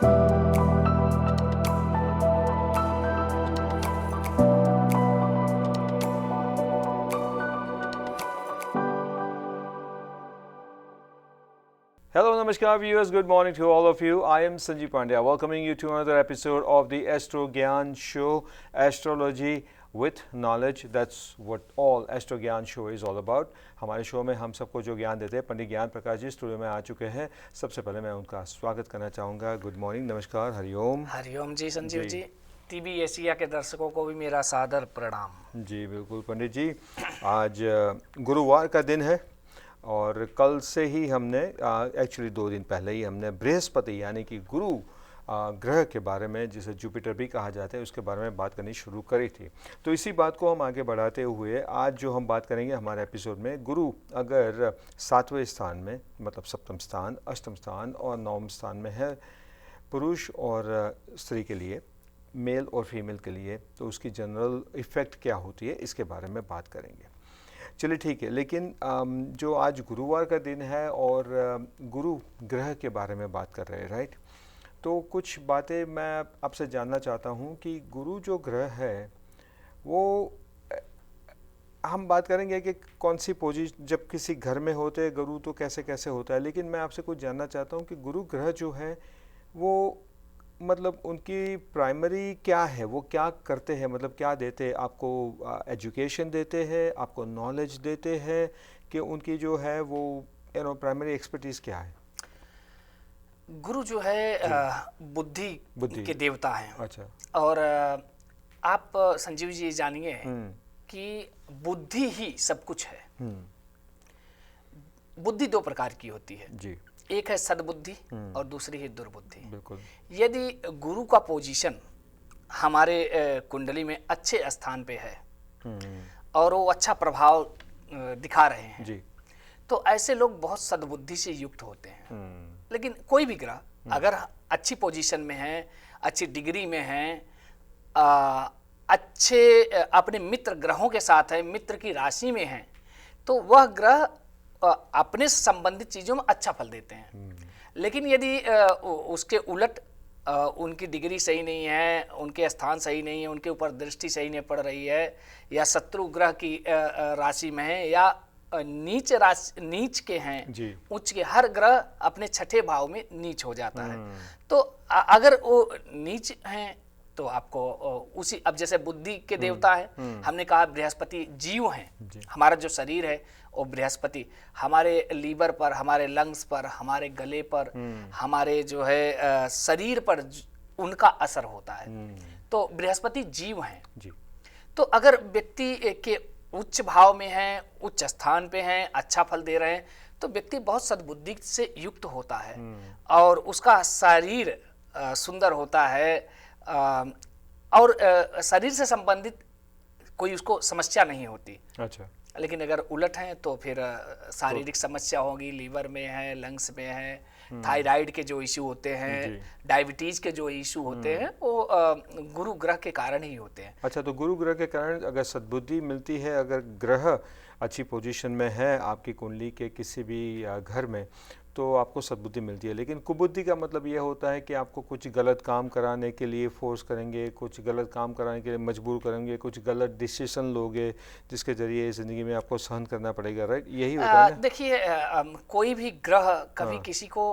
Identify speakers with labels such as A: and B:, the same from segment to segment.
A: Hello, Namaskar viewers. Good morning to all of you. I am Sanjeev Pandya, welcoming you to another episode of the Astro Gyan Show, Astrology with Knowledge. That's what all Astro Gyan Show is all about. हमारे show में हम सबको जो ज्ञान देते हैं, पंडित ज्ञान Prakash ji studio में आ चुके हैं. सबसे पहले मैं उनका स्वागत करना चाहूँगा. गुड मॉर्निंग, नमस्कार, हरिओम.
B: हरिओम जी संजीव जी. टीवी एशिया के दर्शकों को भी मेरा सादर प्रणाम.
A: जी बिल्कुल पंडित जी. आज गुरुवार का दिन है और कल से ही हमने एक्चुअली 2 दिन पहले ही हमने बृहस्पति यानी कि गुरु ग्रह के बारे में, जिसे जुपिटर भी कहा जाता है, उसके बारे में बात करनी शुरू करी थी. तो इसी बात को हम आगे बढ़ाते हुए आज जो हम बात करेंगे हमारे एपिसोड में, गुरु अगर 7वें स्थान में, मतलब सप्तम स्थान, अष्टम स्थान और नवम स्थान में है पुरुष और स्त्री के लिए, मेल और फीमेल के लिए, तो उसकी जनरल इफ़ेक्ट क्या होती है इसके बारे में बात करेंगे. चलिए ठीक है. लेकिन जो आज गुरुवार का दिन है और गुरु ग्रह के बारे में बात कर रहे हैं, राइट? तो कुछ बातें मैं आपसे जानना चाहता हूँ कि गुरु जो ग्रह है वो हम बात करेंगे कि कौन सी पोजीशन, जब किसी घर में होते हैं गुरु तो कैसे कैसे होता है. लेकिन मैं आपसे कुछ जानना चाहता हूँ कि गुरु ग्रह जो है वो मतलब उनकी प्राइमरी क्या है, वो क्या करते हैं, मतलब क्या देते हैं आपको? एजुकेशन देते हैं, आपको नॉलेज देते हैं, कि उनकी जो है वो प्राइमरी एक्सपर्टीज क्या है?
B: गुरु जो है बुद्धि के देवता हैं.
A: अच्छा.
B: और आप संजीव जी जानिए कि बुद्धि ही सब कुछ है. बुद्धि 2 प्रकार की होती है
A: जी.
B: एक है सद्बुद्धि और दूसरी है दुर्बुद्धि.
A: बिल्कुल.
B: यदि गुरु का पोजीशन हमारे कुंडली में अच्छे स्थान पे है और वो अच्छा प्रभाव दिखा रहे हैं
A: जी,
B: तो ऐसे लोग बहुत सद्बुद्धि से युक्त होते हैं. लेकिन कोई भी ग्रह अगर अच्छी पोजीशन में है, अच्छी डिग्री में है, अच्छे अपने मित्र ग्रहों के साथ है, मित्र की राशि में है, तो वह ग्रह अपने से संबंधित चीज़ों में अच्छा फल देते हैं. लेकिन यदि उसके उलट उनकी डिग्री सही नहीं है, उनके स्थान सही नहीं है, उनके ऊपर दृष्टि सही नहीं पड़ रही है, या शत्रु ग्रह की राशि में है, या नीच के हैं, उच्च के, हर ग्रह अपने 6ठे भाव में नीच हो जाता है. तो अगर वो नीच हैं तो आपको उसी, अब जैसे बुद्धि के देवता है, हमने कहा बृहस्पति जीव हैं. हमारा जो शरीर है वो बृहस्पति हमारे लीवर पर, हमारे लंग्स पर, हमारे गले पर, हमारे जो है शरीर पर उनका असर होता है. तो बृहस्पति जीव हैं. तो अगर व्यक्ति के उच्च भाव में हैं, उच्च स्थान पे हैं, अच्छा फल दे रहे हैं, तो व्यक्ति बहुत सद्बुद्धि से युक्त होता है और उसका शरीर सुंदर होता है और शरीर से संबंधित कोई उसको समस्या नहीं होती. अच्छा. लेकिन अगर उलट हैं तो फिर शारीरिक समस्या होगी. लीवर में है, लंग्स में है, थायराइड के जो इश्यू होते हैं, डायबिटीज के जो इश्यू होते हैं, वो गुरु ग्रह के कारण ही होते हैं.
A: अच्छा. तो गुरु ग्रह के कारण अगर सद्बुद्धि मिलती है, अगर ग्रह अच्छी पोजीशन में है आपकी कुंडली के किसी भी घर में, तो आपको सद्बुद्धि मिलती है. लेकिन कुबुद्धि का मतलब ये होता है कि आपको कुछ गलत काम कराने के लिए फोर्स करेंगे, कुछ गलत काम कराने के लिए मजबूर करेंगे, कुछ गलत डिसीजन लोगे जिसके जरिए ज़िंदगी में आपको सहन करना पड़ेगा, राइट? यही होता है.
B: देखिए, कोई भी ग्रह कभी किसी को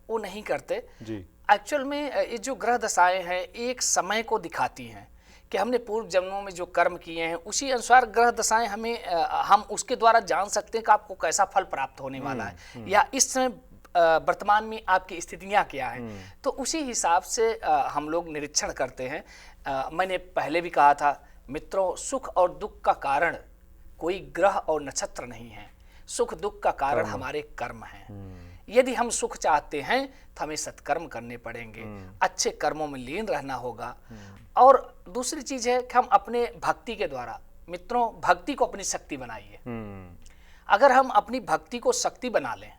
B: वो नहीं करते जी. एक्चुअल में ये जो ग्रह दशाएं हैं एक समय को दिखाती हैं कि हमने पूर्व जन्मों में जो कर्म किए हैं उसी अनुसार ग्रह दशाएं हमें हम उसके द्वारा जान सकते हैं कि आपको कैसा फल प्राप्त होने वाला है, या इस समय वर्तमान में आपकी स्थितियां क्या हैं. तो उसी हिसाब से हम लोग निरीक्षण करते हैं. मैंने पहले भी कहा था मित्रों, सुख और दुख का कारण कोई ग्रह और नक्षत्र नहीं है. सुख दुख का कारण हमारे कर्म हैं. यदि हम सुख चाहते हैं तो हमें सत्कर्म करने पड़ेंगे, अच्छे कर्मों में लीन रहना होगा. और दूसरी चीज है कि हम अपने भक्ति के द्वारा, मित्रों, भक्ति को अपनी शक्ति बनाइए. अगर हम अपनी भक्ति को शक्ति बना लें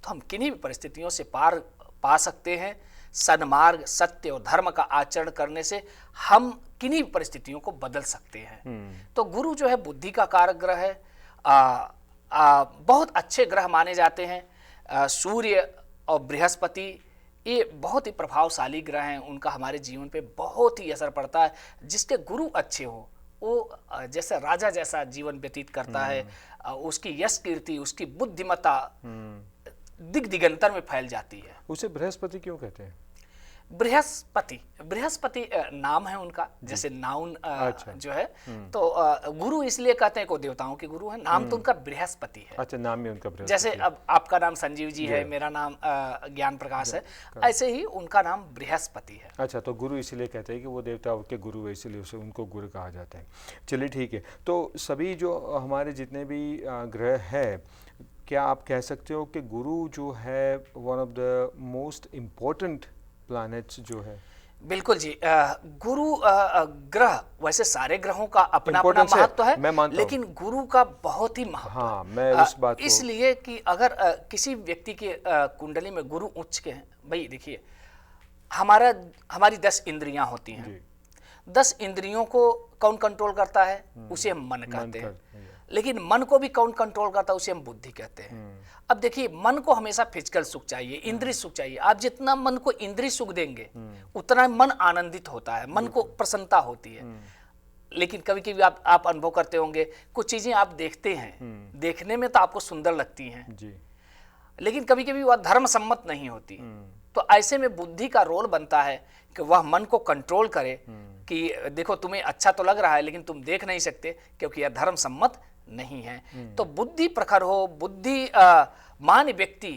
B: तो हम किन्हीं भी परिस्थितियों से पार पा सकते हैं. सन्मार्ग, सत्य और धर्म का आचरण करने से हम किन्हीं भी परिस्थितियों को बदल सकते हैं. तो गुरु जो है बुद्धि का कारक ग्रह है. बहुत अच्छे ग्रह माने जाते हैं. सूर्य और बृहस्पति ये बहुत ही प्रभावशाली ग्रह हैं, उनका हमारे जीवन पे बहुत ही असर पड़ता है। जिसके गुरु अच्छे हो वो जैसे राजा जैसा जीवन व्यतीत करता है, उसकी यश कीर्ति, उसकी बुद्धिमत्ता दिग दिगंतर में फैल जाती है।
A: उसे बृहस्पति क्यों कहते हैं?
B: बृहस्पति नाम है उनका, जैसे नाउन
A: अच्छा।
B: जो है, तो गुरु इसलिए कहते हैं को देवताओं के गुरु है, नाम तो उनका बृहस्पति है।
A: अच्छा, नाम ही उनका बृहस्पति
B: जैसे अब आपका नाम संजीव जी है, मेरा नाम ज्ञान प्रकाश है, ऐसे ही उनका नाम बृहस्पति है।
A: अच्छा, तो गुरु इसलिए कहते हैं कि वो देवताओं के गुरु है, इसलिए उसे उनको गुरु कहा जाता है। चलिए ठीक है, तो सभी जो हमारे जितने भी ग्रह हैं, क्या आप कह सकते हो कि गुरु जो है one of the most important planets जो है?
B: बिल्कुल जी, गुरु ग्रह, वैसे सारे ग्रहों का अपना अपना
A: Importance है,
B: महत्व है,
A: मैं मानता
B: लेकिन गुरु का बहुत ही महत्व
A: हाँ,
B: है।
A: मैं उस बात को
B: इसलिए कि अगर किसी व्यक्ति के कुंडली में गुरु उच्च के हैं, भाई देखिए हमारी 10 इंद्रियां होती हैं।
A: जी।
B: 10 इंद्रियों को कौन कंट्रोल करता है? उसे हम मन कहते हैं। लेकिन मन को भी कौन कंट्रोल करता है? उसे हम बुद्धि कहते हैं। अब देखिए, मन को हमेशा फिजिकल सुख चाहिए, इंद्रिय सुख चाहिए। आप जितना मन को इंद्रिय सुख देंगे उतना मन आनंदित होता है, मन को प्रसन्नता होती है। लेकिन कभी कभी आप अनुभव करते होंगे, कुछ चीजें आप देखते हैं, देखने में तो आपको सुंदर लगती हैं
A: जी,
B: लेकिन कभी कभी वह धर्म सम्मत नहीं होती। तो ऐसे में बुद्धि का रोल बनता है कि वह मन को कंट्रोल करे कि देखो तुम्हें अच्छा तो लग रहा है लेकिन तुम देख नहीं सकते क्योंकि यह धर्म सम्मत नहीं है। तो बुद्धि प्रखर हो, बुद्धि मान व्यक्ति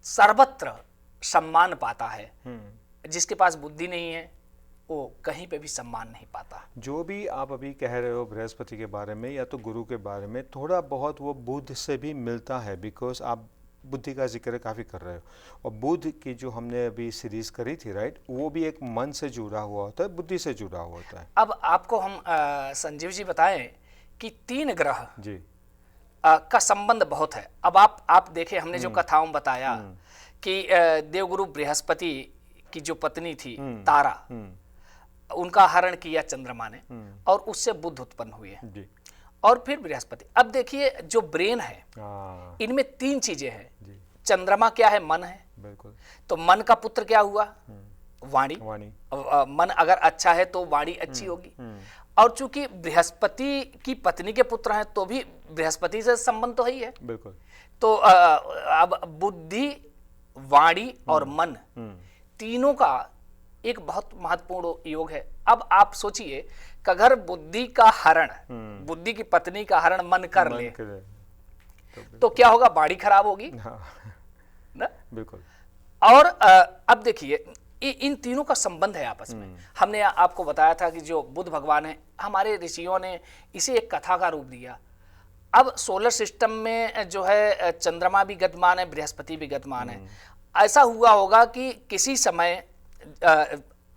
B: सर्वत्र सम्मान पाता है। जिसके पास बुद्धि नहीं है वो कहीं पे भी सम्मान नहीं पाता।
A: जो भी आप अभी कह रहे हो बृहस्पति के बारे में या तो गुरु के बारे में, थोड़ा बहुत वो बुध से भी मिलता है, बिकॉज आप बुद्धि का जिक्र काफ़ी कर रहे हो। और बुध की जो हमने अभी सीरीज करी थी, राइट, वो भी एक मन से जुड़ा हुआ होता है, बुद्धि से जुड़ा हुआ होता है।
B: अब आपको हम संजीव जी बताएं कि 3 ग्रह
A: जी
B: का संबंध बहुत है। अब आप देखें, हमने जो कथाओं में बताया कि देवगुरु बृहस्पति की जो पत्नी थी तारा, उनका हरण किया चंद्रमा ने और उससे बुध उत्पन्न हुए
A: जी
B: और फिर बृहस्पति। अब देखिए जो ब्रेन है, इनमें 3 चीजें हैं। चंद्रमा क्या है? मन है।
A: बिल्कुल।
B: तो मन का पुत्र क्या हुआ? वाणी।
A: वाणी।
B: मन अगर अच्छा है तो वाणी अच्छी होगी। और चूंकि बृहस्पति की पत्नी के पुत्र हैं तो भी बृहस्पति से संबंध तो है ही है।
A: बिल्कुल।
B: तो अब बुद्धि, वाणी और मन, तीनों का एक बहुत महत्वपूर्ण योग है। अब आप सोचिए कि अगर बुद्धि का हरण, बुद्धि की पत्नी का हरण मन कर ले तो क्या होगा? वाणी खराब होगी ना?
A: बिल्कुल।
B: और अब देखिए इन तीनों का संबंध है आपस में। हमने आपको बताया था कि जो बुध भगवान है, हमारे ऋषियों ने इसे एक कथा का रूप दिया। अब सोलर सिस्टम में जो है चंद्रमा भी गतिमान है, बृहस्पति भी गतिमान है। ऐसा हुआ होगा कि किसी समय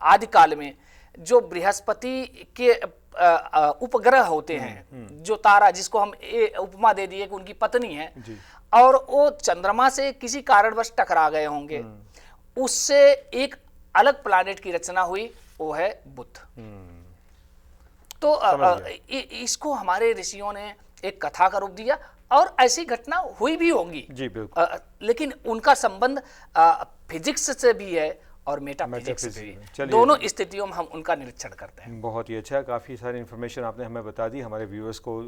B: आदिकाल में जो बृहस्पति के उपग्रह होते हैं, जो तारा, जिसको हम उपमा दे दिए कि उनकी पत्नी है, और वो चंद्रमा से किसी कारणवश टकरा गए होंगे, उससे एक अलग प्लैनेट की रचना हुई, वो है बुध। तो इसको हमारे ऋषियों ने एक कथा का रूप दिया और ऐसी घटना हुई भी होंगी जी, बिल्कुल। लेकिन उनका संबंध फिजिक्स से भी है और मेटाफिजिक्स से भी। दोनों स्थितियों में हम उनका निरीक्षण करते हैं।
A: बहुत ही अच्छा, काफ़ी सारी इन्फॉर्मेशन आपने हमें बता दी हमारे व्यूअर्स को,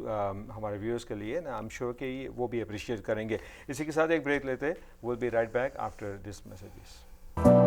A: हमारे व्यूअर्स के लिए ना। आई एम श्योर कि वो भी अप्रिशिएट करेंगे। इसी के साथ एक ब्रेक लेते हैं। Will be right back after this messages.